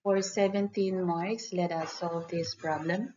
For 17 marks, let us solve this problem.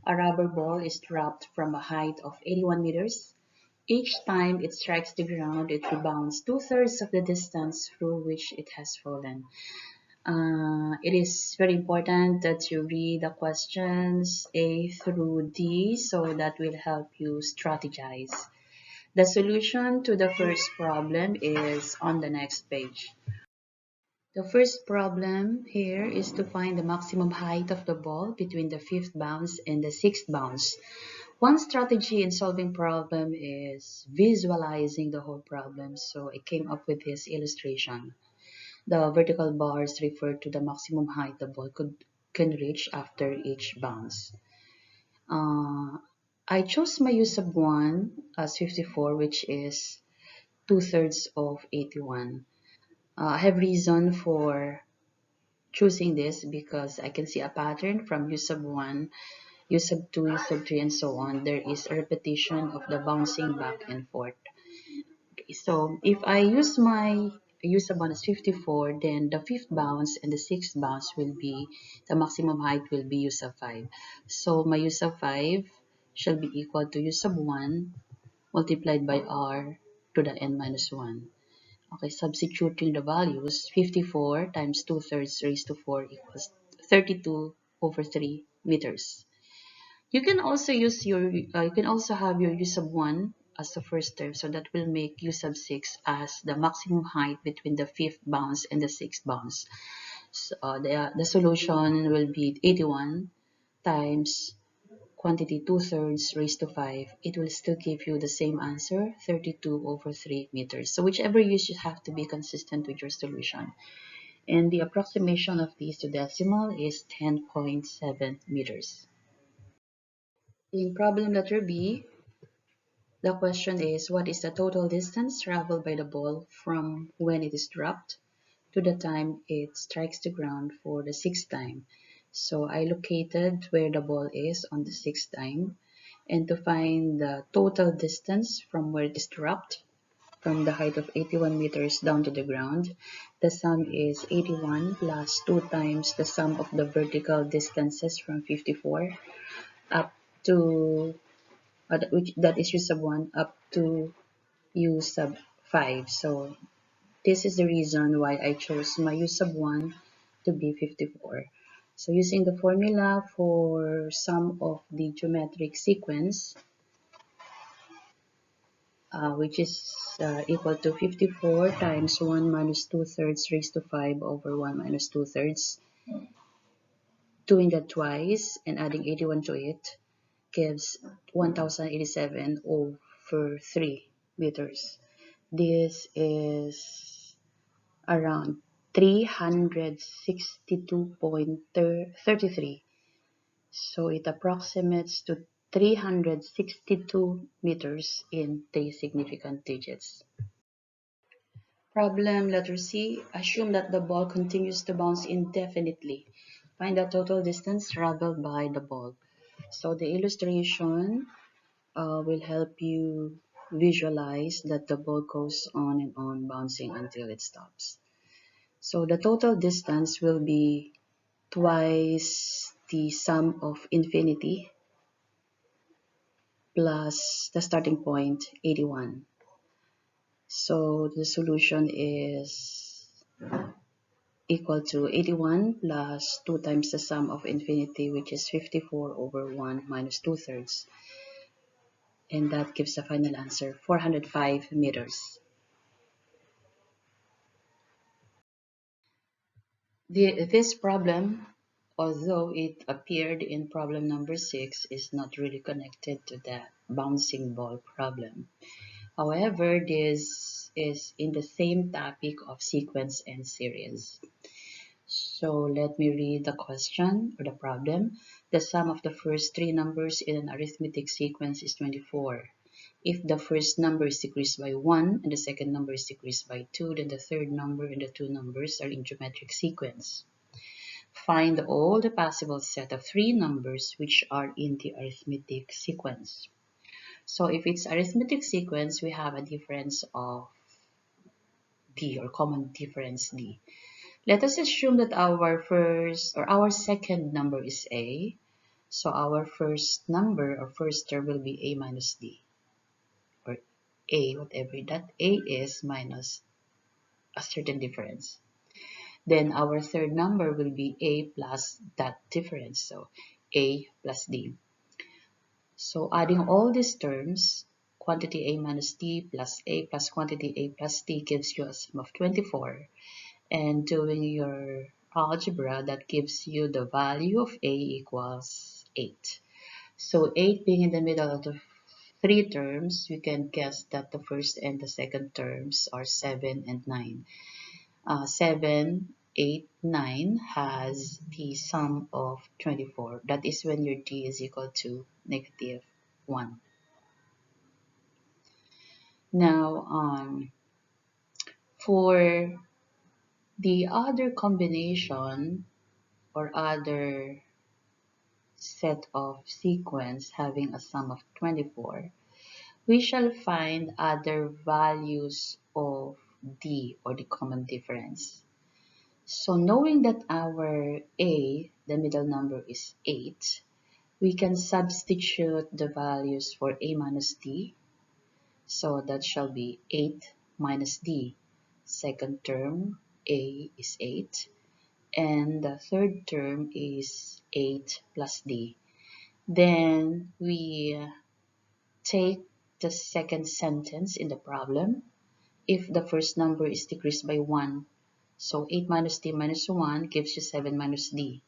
A rubber ball is dropped from a height of 81 meters. Each time it strikes the ground, it rebounds two-thirds of the distance through which it has fallen. It is very important that you read the questions A through D so that will help you strategize. The solution to the first problem is on the next page. The first problem here is to find the maximum height of the ball between the fifth bounce and the sixth bounce. One strategy in solving problem is visualizing the whole problem. So I came up with this illustration. The vertical bars refer to the maximum height the ball can reach after each bounce. Uh, I chose my use of 1 as 54, which is two-thirds of 81. I have reason for choosing this because I can see a pattern from U sub 1, U sub 2, U sub 3, and so on. There is a repetition of the bouncing back and forth. Okay, so if I use my U sub 1 as 54, then the fifth bounce and the sixth bounce will be, the maximum height will be U sub 5. So my U sub 5 shall be equal to U sub 1 multiplied by R to the n minus 1. Okay, substituting the values, 54 times 2/3 raised to 4 equals 32 over 3 meters. You can also use you can also have your u sub 1 as the first term, so that will make u sub 6 as the maximum height between the fifth bounce and the sixth bounce. So, the solution will be 81 times quantity two-thirds raised to 5, it will still give you the same answer, 32 over 3 meters. So whichever you should have to be consistent with your solution. And the approximation of these to decimal is 10.7 meters. In problem letter B, the question is, what is the total distance traveled by the ball from when it is dropped to the time it strikes the ground for the sixth time? So I located where the ball is on the sixth time. And to find the total distance from where it is dropped, from the height of 81 meters down to the ground, the sum is 81 plus 2 times the sum of the vertical distances from 54 up to, which that is u sub 1, up to u sub 5. So this is the reason why I chose my u sub 1 to be 54. So using the formula for sum of the geometric sequence, which is equal to 54 times 1 minus 2/3 raised to 5 over 1 minus 2/3. Doing that twice and adding 81 to it gives 1087 over 3 meters. This is around 362.33. So it approximates to 362 meters in 3 significant digits. Problem letter C. Assume that the ball continues to bounce indefinitely. Find the total distance traveled by the ball. So the illustration will help you visualize that the ball goes on and on bouncing until it stops. So the total distance will be twice the sum of infinity plus the starting point, 81. So the solution is equal to 81 plus 2 times the sum of infinity, which is 54 over 1 minus 2/3. And that gives the final answer, 405 meters. This problem, although it appeared in problem number 6, is not really connected to the bouncing ball problem. However, this is in the same topic of sequence and series. So let me read the question or the problem. The sum of the first three numbers in an arithmetic sequence is 24. If the first number is decreased by 1 and the second number is decreased by 2, then the third number and the two numbers are in geometric sequence. Find all the possible set of three numbers which are in the arithmetic sequence. So if it's arithmetic sequence, we have a difference of D or common difference D. Let us assume that our first or our second number is A. So our first number or first term will be A minus D, or A, whatever that A is, minus a certain difference. Then our third number will be A plus that difference, so A plus D. So adding all these terms, quantity A minus D plus A plus quantity A plus D gives you a sum of 24. And doing your algebra, that gives you the value of A equals 8. So 8 being in the middle of the three terms, we can guess that the first and the second terms are 7 and 9. 7, 8, 9 has the sum of 24. That is when your D is equal to negative 1. Now, for the other combination or other set of sequence having a sum of 24, we shall find other values of D, or the common difference. So knowing that our A, the middle number, is 8, we can substitute the values for A minus D. So that shall be 8 minus D. Second term, A is 8. And the third term is 8 plus D. Then we take the second sentence in the problem. If the first number is decreased by 1, so 8 minus D minus 1 gives you 7 minus D.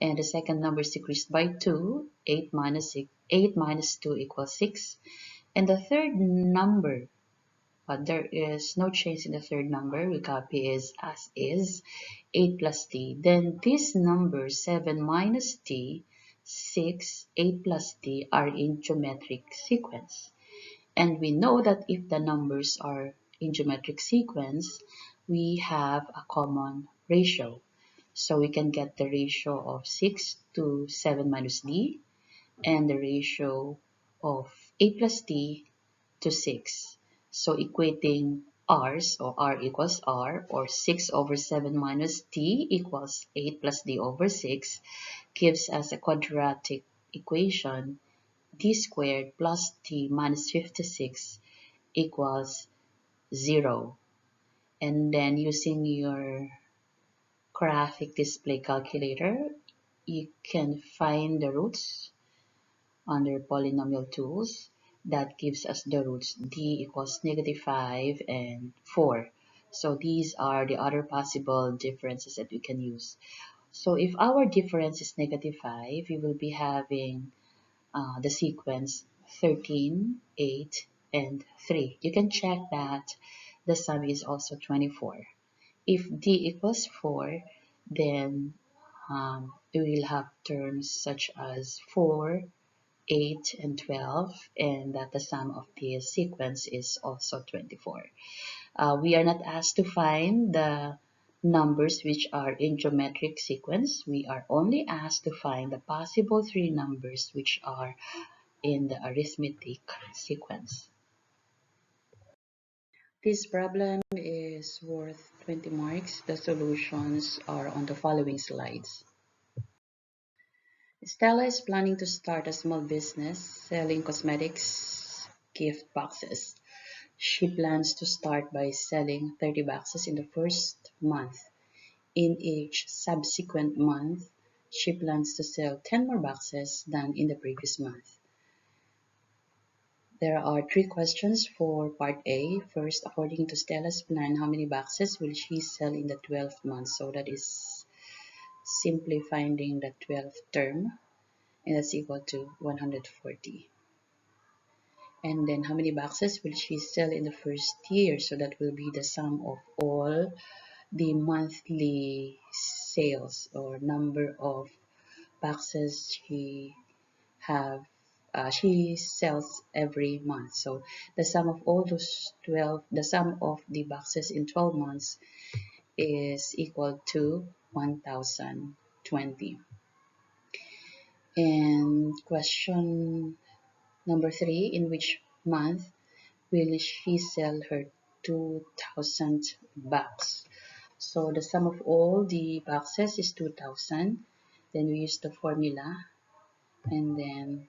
And the second number is decreased by 2, 8 minus 2 equals 6. And the third number, there is no change in the third number, we copy is as is, 8 plus D. Then this number, 7 minus D, 6, 8 plus D, are in geometric sequence. And we know that if the numbers are in geometric sequence, we have a common ratio. So we can get the ratio of 6 to 7 minus D, and the ratio of 8 plus D to 6. So equating R's, or R equals R, or 6 over 7 minus D equals 8 plus D over 6, gives us a quadratic equation: D squared plus D minus 56 equals 0. And then using your graphic display calculator, you can find the roots under polynomial tools. That gives us the roots. D equals negative 5 and 4. So these are the other possible differences that we can use. So if our difference is negative 5, we will be having the sequence 13, 8, and 3. You can check that the sum is also 24. If D equals 4, then we will have terms such as 4, 8, and 12, and that the sum of the sequence is also 24. We are not asked to find the numbers which are in geometric sequence. We are only asked to find the possible three numbers which are in the arithmetic sequence. This problem is worth 20 marks. The solutions are on the following slides. Stella is planning to start a small business selling cosmetics gift boxes. She plans to start by selling 30 boxes in the first month. In each subsequent month, she plans to sell 10 more boxes than in the previous month. There are three questions for part A. First, according to Stella's plan, how many boxes will she sell in the 12th month? So that is simply finding the 12th term, and that's equal to 140. And then how many boxes will she sell in the first year? So that will be the sum of all the monthly sales, or number of boxes she sells every month. So the sum of all those 12, the sum of the boxes in 12 months is equal to 1020. And question number 3, in which month will she sell her 2000 box? So the sum of all the boxes is 2000. Then we use the formula, and then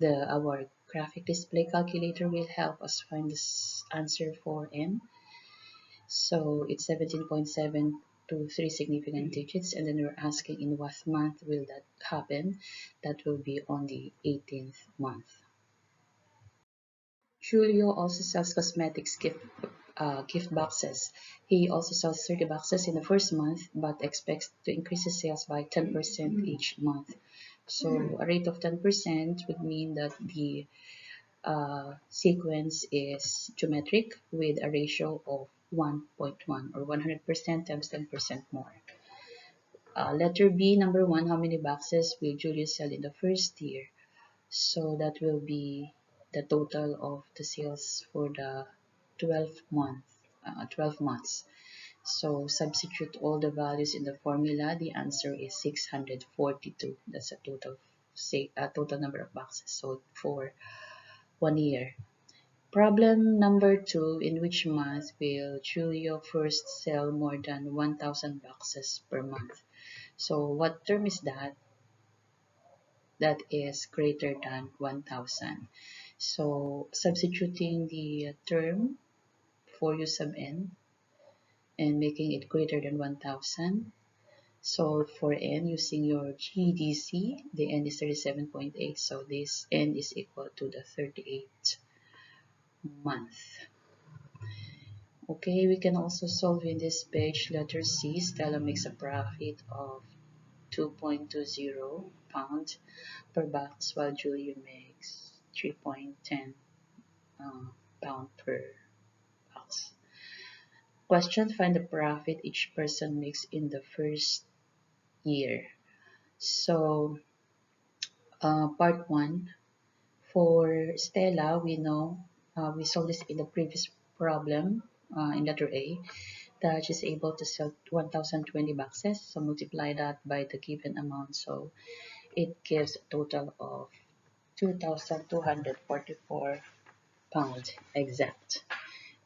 our graphic display calculator will help us find this answer for n. So it's 17.7 to 3 significant digits, and then we're asking in what month will that happen. That will be on the 18th month. Julio also sells cosmetics gift boxes. He also sells 30 boxes in the first month, but expects to increase his sales by 10% each month. So a rate of 10% would mean that the sequence is geometric with a ratio of 1.1, or 100% times 10% more. Letter B, number 1, how many boxes will Julius sell in the first year? So that will be the total of the sales for the 12 months. So substitute all the values in the formula. The answer is 642. That's a total number of boxes sold for 1 year. Problem number 2, in which month will Julio first sell more than 1,000 boxes per month? So what term is that? That is greater than 1,000. So substituting the term for u sub n and making it greater than 1,000. So for n, using your GDC, the n is 37.8. So this n is equal to the 38th month. Okay, we can also solve in this page. Letter C, Stella makes a profit of 2.20 pounds per box, while Julia makes 3.10 pound per box. Question, find the profit each person makes in the first year. So part 1, for Stella, we know we saw this in the previous problem in letter A, that she's able to sell 1,020 boxes. So multiply that by the given amount. So it gives a total of 2,244 pounds exact.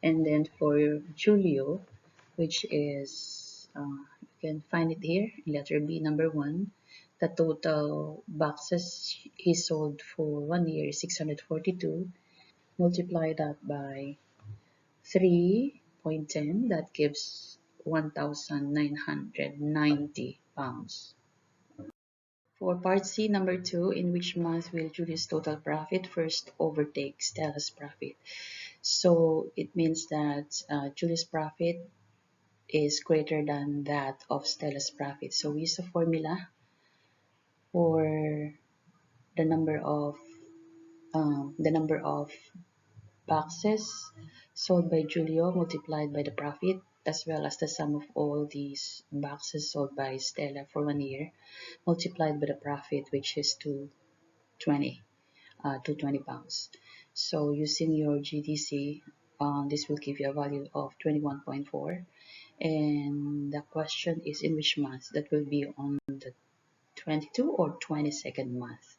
And then for Julio, which is, you can find it here in letter B, number 1, the total boxes he sold for 1 year is 642. Multiply that by 3.10, that gives 1,990 pounds. For part C, number 2, in which month will Julie's total profit first overtake Stella's profit? So it means that Julie's profit is greater than that of Stella's profit. So we use a formula for the number of boxes sold by Julio multiplied by the profit, as well as the sum of all these boxes sold by Stella for 1 year multiplied by the profit, which is 220 pounds. So using your GDC, this will give you a value of 21.4. And the question is in which month? That will be on the 22 or 22nd month.